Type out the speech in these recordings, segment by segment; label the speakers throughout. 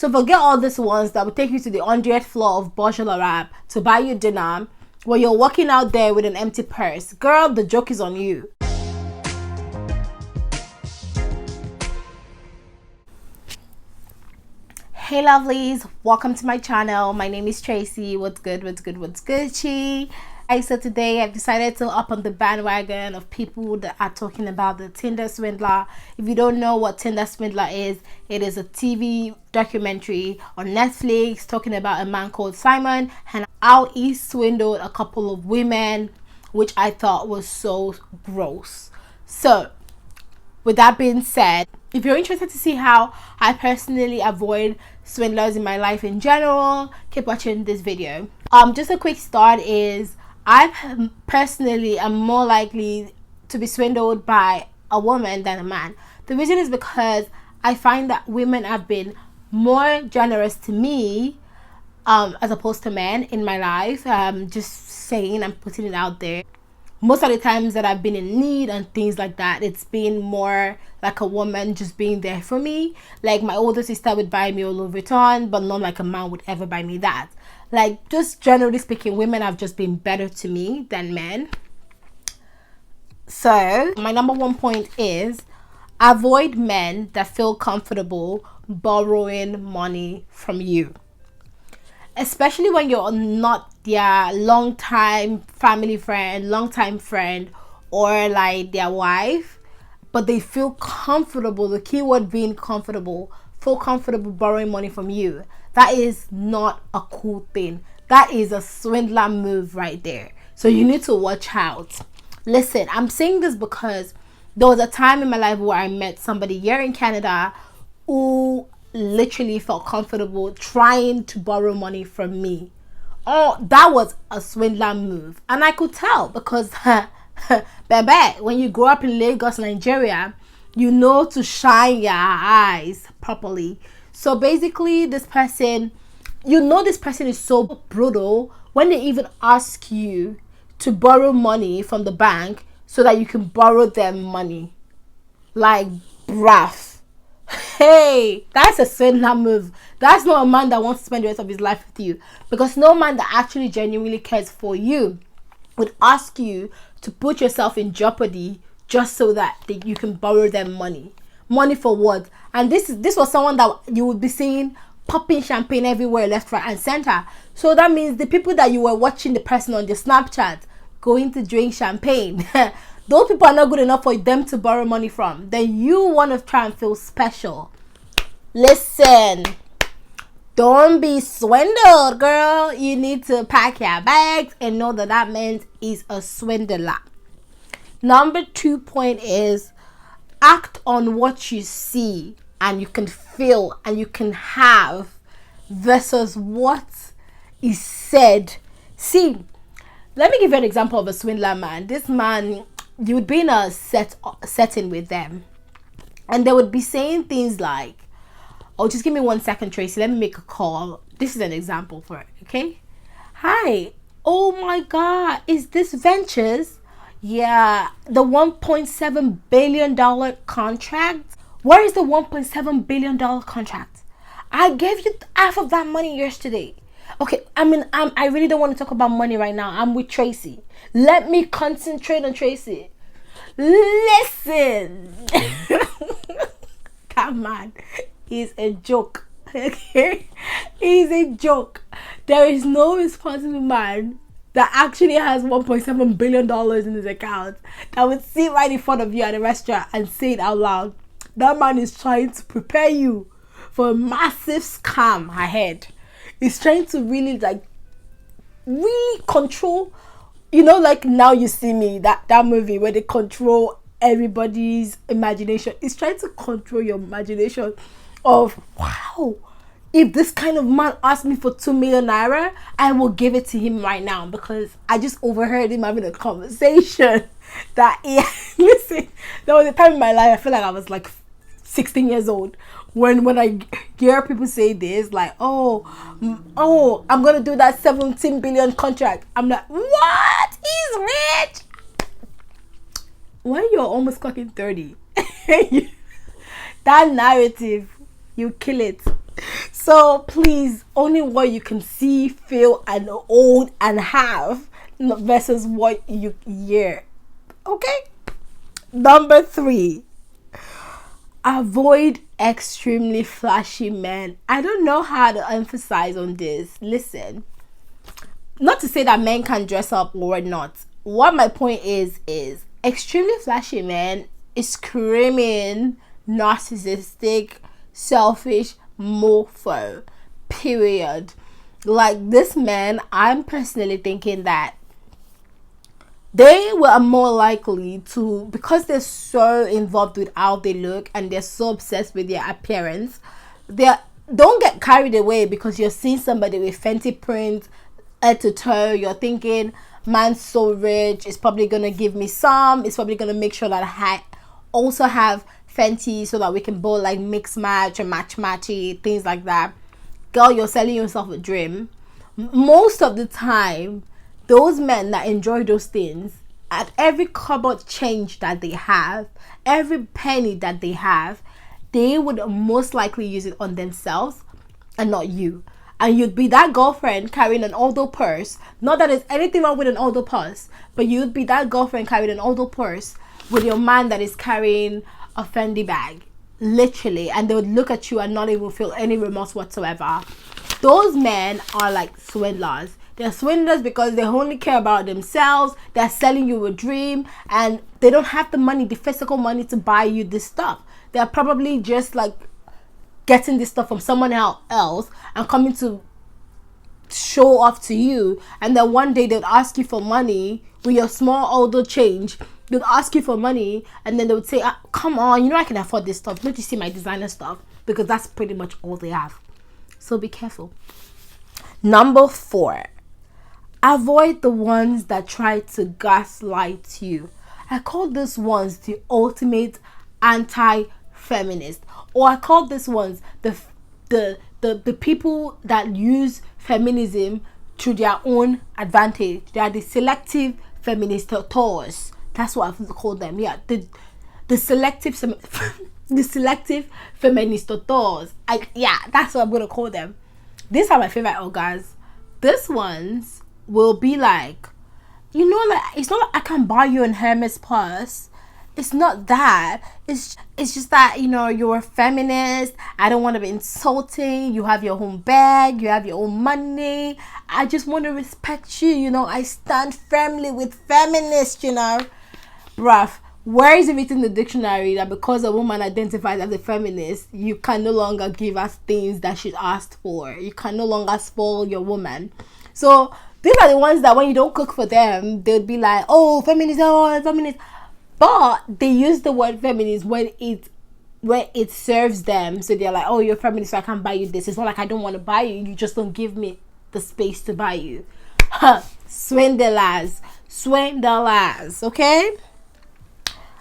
Speaker 1: So forget all these ones that will take you to the 100th floor of Burj Al Arab to buy you dinner while you're walking out there with an empty purse. Girl, the joke is on you. Hey lovelies, welcome to my channel. My name is Tracy. What's good, what's Gucci? So today I've decided to up on the bandwagon of people that are talking about the Tinder Swindler. If you don't know what Tinder Swindler is, it is a TV documentary on Netflix talking about a man called Simon and how he swindled a couple of women, which I thought was so gross. So with that being said, if you're interested to see how I personally avoid swindlers in my life in general, keep watching this video. Just a quick start is I personally am more likely to be swindled by a woman than a man. The reason is because I find that women have been more generous to me as opposed to men in my life. Just saying, I'm putting it out there. Most of the times that I've been in need and things like that, it's been more like a woman just being there for me. Like my older sister would buy me a Louis Vuitton, but not like a man would ever buy me that. Like, just generally speaking, women have just been better to me than men. So my number one point is avoid men that feel comfortable borrowing money from you. Especially when you're not their long-time family friend, long-time friend, or like their wife, but they feel comfortable, the keyword being comfortable, feel comfortable borrowing money from you. That is not a cool thing. That is a swindler move right there. So you need to watch out. Listen, I'm saying this because there was a time in my life where I met somebody here in Canada who literally felt comfortable trying to borrow money from me. Oh, that was a swindler move, and I could tell because baby, when you grow up in Lagos, Nigeria, you know to shine your eyes properly. So basically, this person, you know, this person is so brutal when they even ask you to borrow money from the bank so that you can borrow them money. Like, bruv. Hey, that's a swindler move. That's not a man that wants to spend the rest of his life with you, because no man that actually genuinely cares for you would ask you to put yourself in jeopardy just so that you can borrow them money. Money for what? And this was someone that you would be seeing popping champagne everywhere, left, right, and center. So that means the people that you were watching the person on the Snapchat going to drink champagne, those people are not good enough for them to borrow money from. Then you want to try and feel special. Listen, don't be swindled, girl. You need to pack your bags and know that that man is a swindler. Number 2 point is act on what you see and you can feel and you can have versus what is said. See, let me give you an example of a swindler man. This man, you would be in a setting with them and they would be saying things like, oh, just give me 1 second, Tracy, let me make a call. This is an example for it, okay? Hi, oh my God, is this Ventures? Yeah, the $1.7 billion contract. Where is the $1.7 billion contract? I gave you half of that money yesterday. Okay, I really don't want to talk about money right now. I'm with Tracy. Let me concentrate on Tracy. Listen. That man is a joke. Okay? He's a joke. There is no responsible man that actually has $1.7 billion in his account that would sit right in front of you at a restaurant and say it out loud. That man is trying to prepare you for a massive scam ahead. He's trying to really control, you know, like Now You See Me, that movie where they control everybody's imagination. He's trying to control your imagination of, wow, if this kind of man asked me for 2 million naira, I will give it to him right now, because I just overheard him having a conversation that listen, there was a time in my life, I feel like I was like 16 years old, when I hear people say this, like, oh, I'm gonna do that 17 billion contract. I'm like, what? He's rich. When you're almost clocking 30, that narrative, you kill it. So please, only what you can see, feel, and own and have versus what you hear. Okay? Number 3, avoid extremely flashy men. I don't know how to emphasize on this. Listen, not to say that men can dress up or not. What my point is extremely flashy men is screaming narcissistic, selfish mofo. Period. Like this man, I'm personally thinking that they were more likely to, because they're so involved with how they look and they're so obsessed with their appearance, they don't get carried away because you're seeing somebody with Fenty print head to toe. You're thinking, man's so rich, it's probably gonna give me some, it's probably gonna make sure that I also have Fenty so that we can both like mix match and matchy things like that. Girl, you're selling yourself a dream. Most of the time, those men that enjoy those things, at every cupboard change that they have, every penny that they have, they would most likely use it on themselves and not you. And you'd be that girlfriend carrying an Aldo purse. Not that there's anything wrong with an Aldo purse, but you'd be that girlfriend carrying an Aldo purse with your man that is carrying a Fendi bag. Literally. And they would look at you and not even feel any remorse whatsoever. Those men are like swindlers. They're swindlers because they only care about themselves. They're selling you a dream and they don't have the money, the physical money to buy you this stuff. They're probably just like getting this stuff from someone else and coming to show off to you. And then one day they'll ask you for money with your small older change. They'll ask you for money and then they would say, come on, you know I can afford this stuff. Don't you see my designer stuff? Because that's pretty much all they have. So be careful. Number 4. Avoid the ones that try to gaslight you. I call these ones the ultimate anti-feminist, or I call these ones the people that use feminism to their own advantage. They are the selective feminists. That's what I call them. Yeah, the selective the selective feminists. Yeah, that's what I'm gonna call them. These are my favorite guys. These ones will be like, you know, like it's not like I can buy you an Hermes purse. It's not that. It's just that, you know, you're a feminist. I don't want to be insulting. You have your own bag. You have your own money. I just want to respect you. You know, I stand firmly with feminists, you know. Bruh, where is it written in the dictionary that because a woman identifies as a feminist, you can no longer give us things that she's asked for? You can no longer spoil your woman. So these are the ones that when you don't cook for them, they'll be like, oh, feminist, oh, feminist. But they use the word feminist when it serves them. So they're like, oh, you're feminist, so I can't buy you this. It's not like I don't want to buy you. You just don't give me the space to buy you. Swindlers. Okay?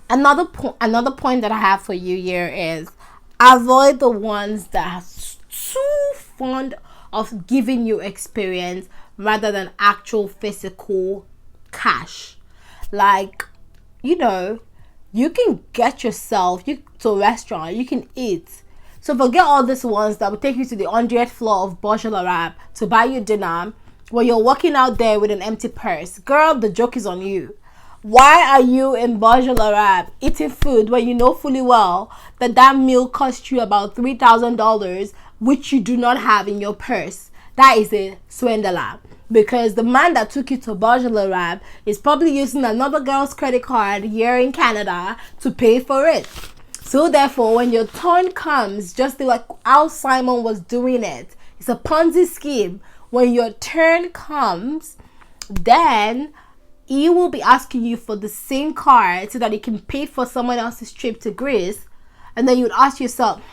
Speaker 1: Another point that I have for you here is avoid the ones that are too fond of giving you experience rather than actual physical cash. Like, you know, you can get yourself to a restaurant, you can eat. So forget all these ones that will take you to the 100th floor of Burj Al Arab to buy you dinner while you're walking out there with an empty purse. Girl, the joke is on you. Why are you in Burj Al Arab eating food when you know fully well that meal cost you about $3,000, which you do not have in your purse? That is a swindler. Because the man that took you to Burj Al Arab is probably using another girl's credit card here in Canada to pay for it. So therefore, when your turn comes, just like how Simon was doing it, it's a Ponzi scheme. When your turn comes, then he will be asking you for the same card so that he can pay for someone else's trip to Greece. And then you would ask yourself,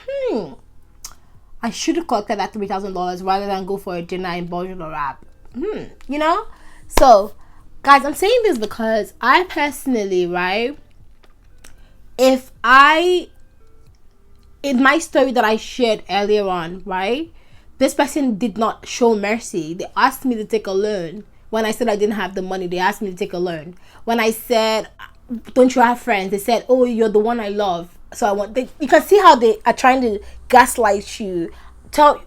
Speaker 1: I should have collected that $3,000 rather than go for a dinner in Burj Al Arab. You know? So, guys, I'm saying this because I personally, right, in my story that I shared earlier on, right, this person did not show mercy. They asked me to take a loan. When I said I didn't have the money, they asked me to take a loan. When I said, don't you have friends? They said, oh, you're the one I love. So you can see how they are trying to gaslight you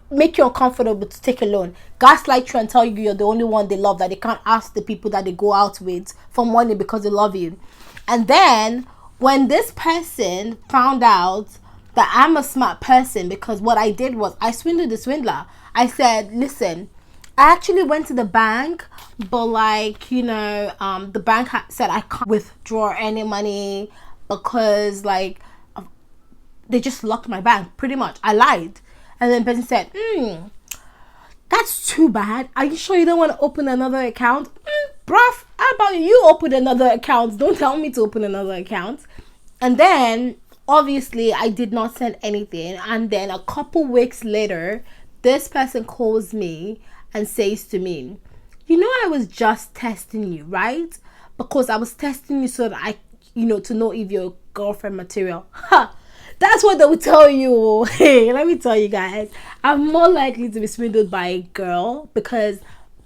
Speaker 1: make you uncomfortable to take a loan, gaslight you and tell you you're the only one they love, that they can't ask the people that they go out with for money because they love you. And then when this person found out that I'm a smart person, because what I did was I swindled the swindler. I said, listen, I actually went to the bank, but like, you know, the bank said I can't withdraw any money because like they just locked my bank. Pretty much, I lied. And then the person said, that's too bad. Are you sure you don't want to open another account? Bruv, how about you open another account? Don't tell me to open another account. And then obviously I did not send anything. And then a couple weeks later, this person calls me and says to me, you know, I was just testing you, right? Because I was testing you so that to know if you're girlfriend material. Ha! That's what they will tell you. Hey, let me tell you guys, I'm more likely to be swindled by a girl because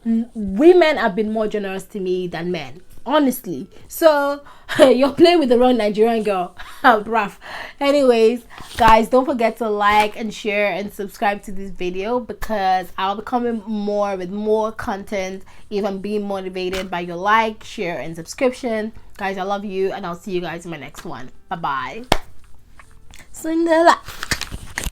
Speaker 1: women have been more generous to me than men, honestly. So you're playing with the wrong Nigerian girl. Bruv. Anyways, guys, don't forget to like and share and subscribe to this video, because I'll be coming more with more content, even being motivated by your like, share, and subscription. Guys, I love you, and I'll see you guys in my next one. Bye bye. Swindler.